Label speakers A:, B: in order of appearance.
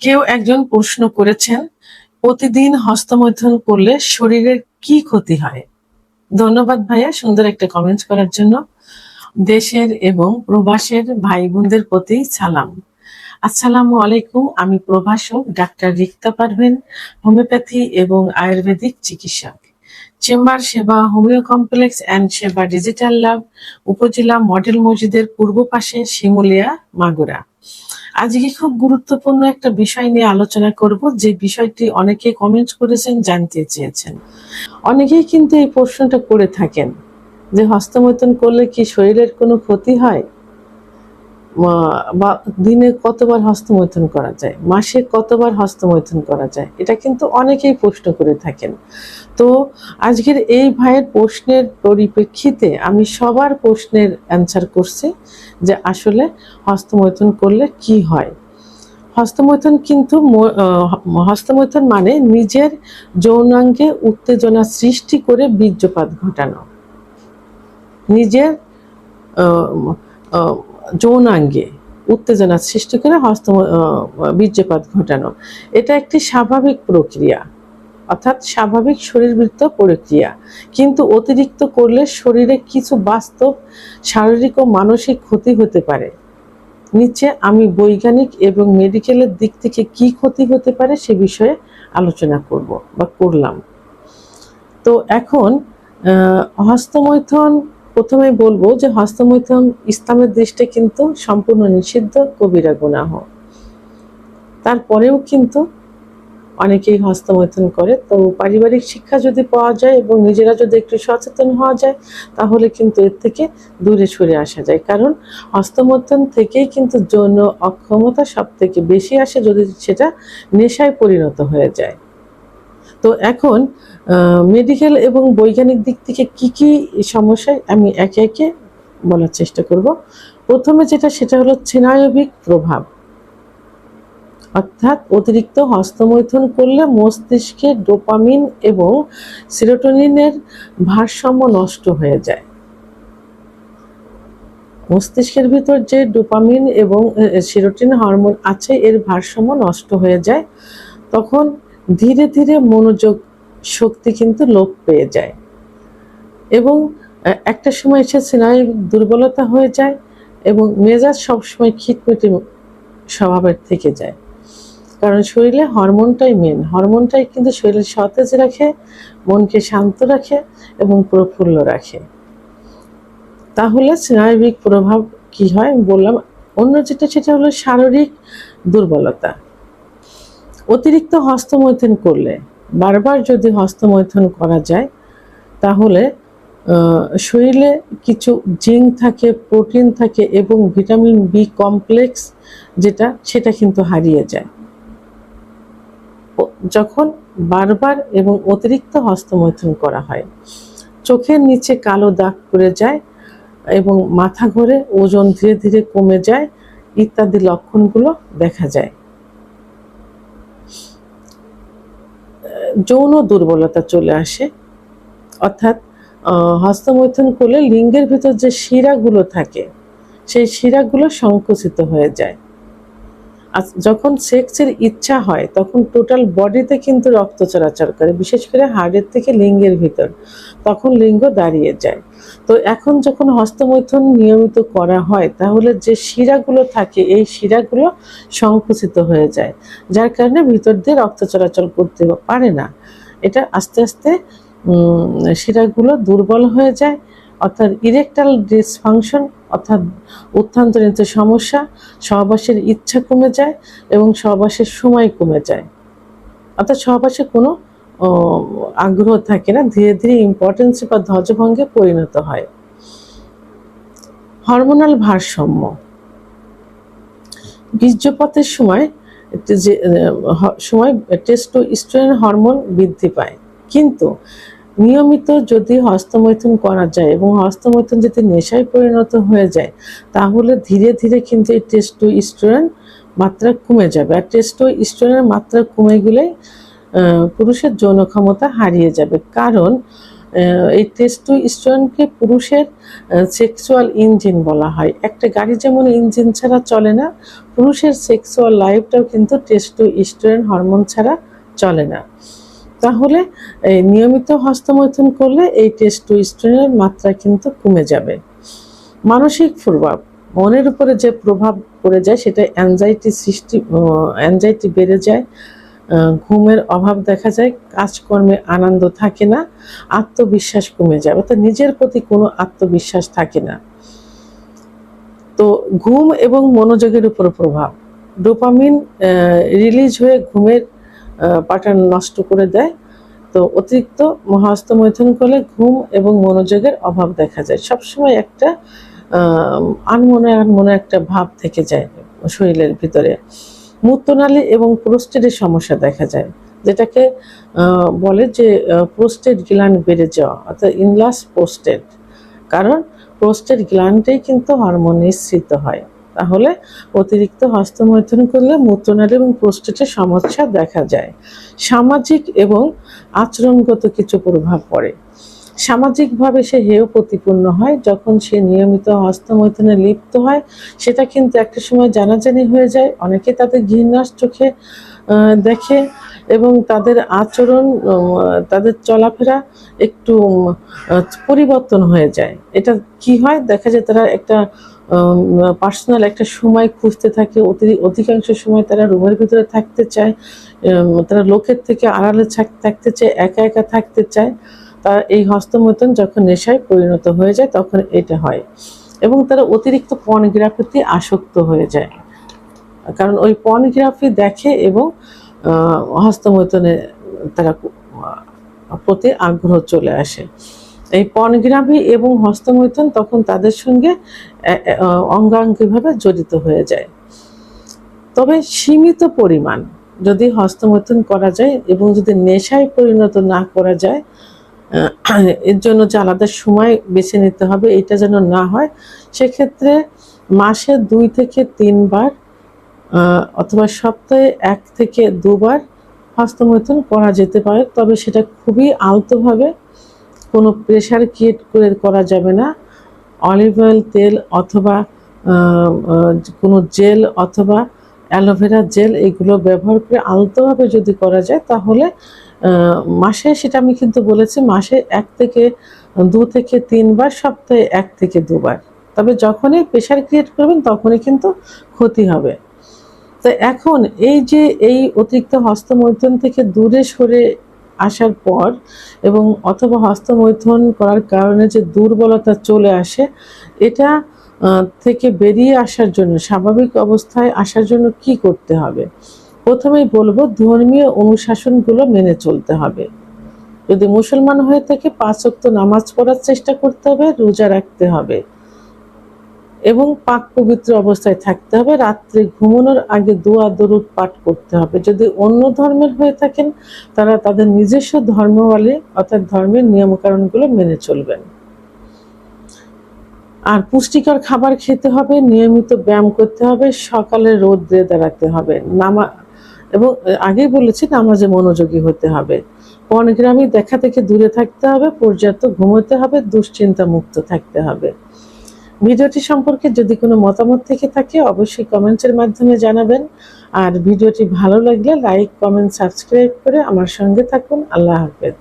A: কেউ একজন প্রশ্ন করেছেন, প্রতিদিন হস্তমৈথুন করলে শরীরের কি ক্ষতি হয়? ধন্যবাদ ভাইয়া সুন্দর একটা কমেন্ট করার জন্য। দেশের এবং প্রবাসের ভাই বোনদের প্রতি সালাম। আসসালামু আলাইকুম। আমি প্রভাষক ডাক্তার রিক্তা পারভীন, হোমিওপ্যাথি এবং আয়ুর্বেদিক চিকিৎসক। চেম্বার সেবা হোমিও কমপ্লেক্স অ্যান্ড সেবা ডিজিটাল ল্যাব, উপজেলা মডেল মসজিদের পূর্ব পাশে, শিমুলিয়া, মাগুরা। আজকে খুব গুরুত্বপূর্ণ একটা বিষয় নিয়ে আলোচনা করব, যে বিষয়টি অনেকে কমেন্ট করেছেন, জানতে চেয়েছেন। অনেকেই কিন্তু এই প্রশ্নটা করে থাকেন যে হস্তমৈথুন করলে কি শরীরের কোনো ক্ষতি হয়, বা দিনে কতবার হস্তমৈথুন করা যায়, মাসে কতবার হস্তমৈথুন করা যায়, এটা কিন্তু অনেকেই প্রশ্ন করে থাকেন। তো আজকের এই ভাইয়ের প্রশ্নের পরিপ্রেক্ষিতে আমি সবার প্রশ্নের অ্যান্সার করছি যে আসলে হস্তমৈথুন করলে কি হয়। হস্তমৈথুন মানে নিজের যৌনাঙ্গে উত্তেজনা সৃষ্টি করে বীর্যপাত ঘটানো। নিজের যৌনাঙ্গে উত্তেজনা সৃষ্টি করে বীর্যপাত ঘটানো, এটা একটি স্বাভাবিক প্রক্রিয়া, অর্থাৎ স্বাভাবিক শরীরবৃত্ত প্রক্রিয়া। কিন্তু অতিরিক্ত করলে শরীরে কিছু বাস্তব শারীরিক ও মানসিক ক্ষতি হতে পারে। নিচে আমি বৈজ্ঞানিক এবং মেডিকেলের দিক থেকে কি ক্ষতি হতে পারে সে বিষয়ে আলোচনা করব বা করলাম। তো এখন হস্তমৈথুন, প্রথমে বলবো যে হস্তমৈথুন ইসলামের দৃষ্টিতে কিন্তু সম্পূর্ণ নিষিদ্ধ, কবিরা গুনাহ। তারপরেও কিন্তু অনেকেই হস্তমৈথুন করে। তো পারিবারিক শিক্ষা যদি পাওয়া যায় এবং নিজেরা যদি একটু সচেতন হওয়া যায়, তাহলে কিন্তু এর থেকে দূরে সরে আসা যায়। কারণ হস্তমৈথুন থেকেই কিন্তু যৌন অক্ষমতা সব থেকে বেশি আসে, যদি সেটা নেশায় পরিণত হয়ে যায়। তো এখন মেডিকেল এবং বৈজ্ঞানিক দিক থেকে কি কি সমস্যায় আমি একে একে বলার চেষ্টা করব। প্রথমে সেটা হলো স্নায়বিক প্রভাব, অর্থাৎ অতিরিক্ত হস্তমৈথুন করলে মস্তিষ্কে ডোপামিন এবং সেরোটোনিনের ভারসাম্য নষ্ট হয়ে যায়। মস্তিষ্কের ভিতর যে ডোপামিন এবং সেরোটোনিন হরমোন আছে, এর ভারসাম্য নষ্ট হয়ে যায়। তখন ধীরে ধীরে মনোযোগ শক্তি কিন্তু লোপ পেয়ে যায় এবং একটা সময় এসে স্নায়বিক দুর্বলতা হয়ে যায় এবং মেজাজ সবসময় খিটমিটে স্বভাবের থেকে যায়। কারণ শরীরে হরমোনটাই মেন, হরমোনটাই কিন্তু শরীর সতেজ রাখে, মনকে শান্ত রাখে এবং প্রফুল্ল রাখে। তাহলে স্নায়বিক প্রভাব কি হয় বললাম। অন্য সেটা হলো শারীরিক দুর্বলতা। অতিরিক্ত হস্তমৈথুন করলে, বারবার যদি হস্তমৈথুন করা যায়, তাহলে শরীরে কিছু জিঙ্ক থাকে, প্রোটিন থাকে এবং ভিটামিন বি কমপ্লেক্স সেটা কিন্তু হারিয়ে যায় যখন বারবার এবং অতিরিক্ত হস্তমৈথুন করা হয়। চোখের নিচে কালো দাগ পড়ে যায় এবং মাথা ঘোরে, ওজন ধীরে ধীরে কমে যায় ইত্যাদি লক্ষণগুলো দেখা যায়। যৌন দুর্বলতা চলে আসে, অর্থাৎ হস্তমৈথুন করলে লিঙ্গের ভিতর যে শিরাগুলো থাকে, সেই শিরাগুলো সংকুচিত হয়ে যায়। যখন সেক্সের ইচ্ছা হয় তখন টোটাল বডিতে কিন্তু রক্ত চলাচল করে, বিশেষ করে হাড়ের থেকে লিঙ্গের ভিতর, তখন লিঙ্গ দাঁড়িয়ে যায়। তো এখন যখন হস্তমৈথুন নিয়মিত করা হয়, তাহলে যে শিরাগুলো থাকে এই শিরাগুলো সংকুচিত হয়ে যায়, যার কারণে ভিতর দিয়ে রক্ত চলাচল করতে পারে না। এটা আস্তে আস্তে শিরাগুলো দুর্বল হয়ে যায়, অর্থাৎ ইরেকটাল ডিসফাংশন, অর্থাৎ উত্থানজনিত সমস্যা, সহবাসের ইচ্ছা কমে যায় এবং সহবাসের সময় কমে যায়, অর্থাৎ সহবাসে কোনো আগ্রহ থাকে না, ধীরে ধীরে ইম্পর্টেন্স বা ধ্বজভঙ্গে পরিণত হয়। হরমোনাল ভারসাম্য, বীর্যপাতের সময় টেস্টোস্টেরন হরমোন বৃদ্ধি পায়। কিন্তু নিয়মিত যদি হস্তমৈথুন করা যায় এবং হস্তমৈথুন যদি নেশায় পরিণত হয়ে যায়, তাহলে ধীরে ধীরে কিন্তু এই টেস্টোস্টেরন মাত্রা কমে যাবে। আর টেস্টোস্টেরনের মাত্রা কমে গেলে পুরুষের যৌন ক্ষমতা হারিয়ে যাবে। কারণ এই টেস্টোস্টেরনকে পুরুষের সেক্সুয়াল ইঞ্জিন বলা হয়। একটা গাড়ি যেমন ইঞ্জিন ছাড়া চলে না, পুরুষের সেক্সুয়াল লাইফটাও কিন্তু টেস্টোস্টেরন হরমোন ছাড়া চলে না। তাহলে এই নিয়মিত হস্তমৈথুন করলে এই টেস্টোস্টেরনের মাত্রা কিন্তু কমে যাবে। মানসিক প্রভাব, মনের উপরে যে প্রভাব পড়ে যায় সেটা অ্যাংজাইটি বেড়ে যায়, ঘুমের অভাব দেখা যায়, কাজকর্মে আনন্দ থাকে না, আত্মবিশ্বাস কমে যায়, অর্থাৎ নিজের প্রতি কোনো আত্মবিশ্বাস থাকে না। তো ঘুম এবং মনোযোগের উপর প্রভাব, ডোপামিন রিলিজ হয়ে ঘুমের প্যাটার্ন নষ্ট করে দেয়। তো অতিরিক্ত হস্তমৈথুন করলে ঘুম এবং মনোযোগের অভাব দেখা যায়, সবসময় একটা আনমনে একটা ভাব থেকে যায় শরীরের ভিতরে। মূত্রনালী এবং প্রোস্টেটের সমস্যা দেখা যায়, যেটাকে বলে যে প্রোস্টেট গ্ল্যান্ড বেড়ে যাওয়া, অর্থাৎ ইনলাস প্রোস্টেট, কারণ প্রোস্টেট গ্ল্যান্ডেই কিন্তু হরমোন নিঃসৃত হয়। তাহলে অতিরিক্ত হস্তমৈথুন করলে মূত্রনালী এবং প্রোস্টেটের সমস্যা দেখা যায়। সামাজিক এবং আচরণগত কিছু প্রভাব পড়ে। সামাজিকভাবে সে হেয় প্রতিপন্ন হয় যখন সে নিয়মিত হস্তমৈথুনে লিপ্ত হয়। সেটা কিন্তু একটা সময় জানাজানি হয়ে যায়, অনেকে তাদের ঘৃণার চোখে দেখে এবং তাদের আচরণ, তাদের চলাফেরা একটু পরিবর্তন হয়ে যায়। এটা কি হয়, দেখা যায় তারা একটা পার্সোনাল একটা সময় খুঁজতে থাকে, অধিকাংশ সময় তারা রুমের ভিতরে থাকতে চায়, তারা লোকের থেকে আড়ালে থাকতে চায়, একা একা থাকতে চায়। তার এই হস্তমৈথুন যখন নেশায় পরিণত হয়ে যায় তখন এটা হয়, এবং তারা অতিরিক্ত পর্নোগ্রাফিতে আসক্ত হয়ে যায়, কারণ ওই পর্নোগ্রাফি দেখে এবং হস্তমৈথুনে তারা প্রতি আগ্রহ চলে আসে। এই পর্নোগ্রাফি এবং হস্তমৈথুন তখন তাদের সঙ্গে অঙ্গাঙ্গিভাবে জড়িত হয়ে যায়। তবে সীমিত পরিমাণ যদি হস্তমৈথুন করা যায় এবং যদি নেশায় পরিণত না করা যায়, এর জন্য যে আলাদা সময় বেছে নিতে হবে, এটা যেন না হয়। সেক্ষেত্রে মাসে 2 থেকে 3 বার অথবা সপ্তাহে 1 থেকে 2 বার হস্তমৈথুন করা যেতে পারে, তবে সেটা খুবই আলতোভাবে, কোনো প্রেশার ক্রিয়েট করে করা যাবে না। অলিভ অয়েল, তেল অথবা কোনো জেল অথবা অ্যালোভেরা জেল এগুলো ব্যবহার করে আলতোভাবে যদি করা যায় তাহলে মাসে, সেটা আমি কিন্তু বলেছি মাসে 1 থেকে 2 থেকে 3 বার, সপ্তাহে 1 থেকে 2 বার। তবে যখনই প্রেশার ক্রিয়েট করবেন তখনই কিন্তু ক্ষতি হবে। তো এখন এই অতিরিক্ত হস্তমৈথুন থেকে দূরে সরে আসার পর এবং অথবা হস্তমৈথুন করার কারণে যে দুর্বলতা চলে আসে, এটা থেকে বেরিয়ে আসার জন্য, স্বাভাবিক অবস্থায় আসার জন্য কি করতে হবে? প্রথমেই বলবো ধর্মীয় অনুশাসনগুলো মেনে চলতে হবে। যদি মুসলমান হয়ে থাকে 5 ওয়াক্ত নামাজ পড়ার চেষ্টা করতে হবে, রোজা রাখতে হবে এবং পাক পবিত্র অবস্থায় থাকতে হবে। রাত্রে ঘুমানোর আগে দোয়া দরুদ পাঠ করতে হবে। যদি অন্য ধর্মের হয়ে থাকেন তারা তাদের নিজস্ব ধর্মাবলী অর্থাৎ ধর্মের নিয়মকানুনগুলো মেনে চলবেন। আর পুষ্টিকর খাবার খেতে হবে, নিয়মিত ব্যায়াম করতে হবে, সকালে রোদে দাঁড়াতে হবে, এবং আগেই বলেছি নামাজে মনোযোগী হতে হবে, পর্নোগ্রাফি দেখা থেকে দূরে থাকতে হবে, পর্যাপ্ত ঘুমোতে হবে, দুশ্চিন্তা মুক্ত থাকতে হবে। ভিডিওটি সম্পর্কে যদি কোনো মতামত থেকে থাকে অবশ্যই কমেন্টের মাধ্যমে জানাবেন। আর ভিডিওটি ভালো লাগলে লাইক, কমেন্ট, সাবস্ক্রাইব করে আমার সঙ্গে থাকুন। আল্লাহ হাফেজ।